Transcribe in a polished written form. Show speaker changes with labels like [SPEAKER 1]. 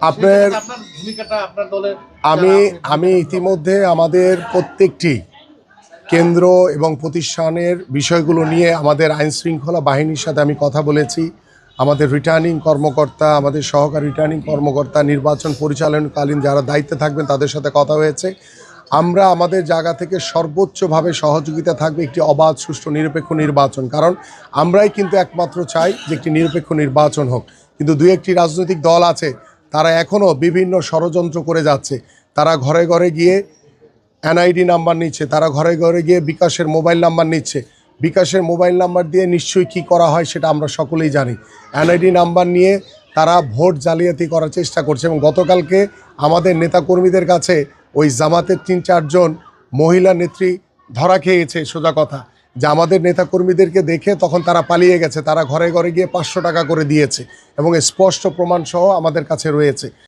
[SPEAKER 1] আপনার ভূমিকাটা আপনার দলের আমি ইতিমধ্যে আমাদের প্রত্যেকটি কেন্দ্র এবং প্রতিষ্ঠানের বিষয়গুলো নিয়ে আমাদের আইনশৃঙ্খলা বাহিনীর সাথে আমি কথা বলেছি। আমাদের রিটার্নিং কর্মকর্তা, আমাদের সহকারী রিটার্নিং কর্মকর্তা, নির্বাচন পরিচালনকালীন যারা দায়িত্বে থাকবেন তাদের সাথে কথা হয়েছে। আমরা আমাদের জায়গা থেকে সর্বোচ্চভাবে সহযোগিতা থাকবে একটি অবাধ, সুষ্ঠু, নিরপেক্ষ নির্বাচন। কারণ আমরাই কিন্তু একমাত্র চাই যে একটি নিরপেক্ষ নির্বাচন হোক। কিন্তু দুই একটি রাজনৈতিক দল আছে, তারা এখনও বিভিন্ন ষড়যন্ত্র করে যাচ্ছে। তারা ঘরে ঘরে গিয়ে এনআইডি নাম্বার নিচ্ছে, তারা ঘরে ঘরে গিয়ে বিকাশের মোবাইল নাম্বার নিচ্ছে। বিকাশের মোবাইল নাম্বার দিয়ে নিশ্চয়ই কী করা হয় সেটা আমরা সকলেই জানি। এনআইডি নাম্বার নিয়ে তারা ভোট জালিয়াতি করার চেষ্টা করছে। এবং গতকালকে আমাদের নেতাকর্মীদের কাছে ওই জামাতের ৩-৪ জন মহিলা নেত্রী ধরা খেয়েছে। সোজা কথা যে আমাদের নেতাকর্মীদেরকে দেখে তখন তারা পালিয়ে গেছে, তারা ঘরে ঘরে গিয়ে ৫০০ টাকা করে দিয়েছে এবং স্পষ্ট প্রমাণসহ আমাদের কাছে রয়েছে।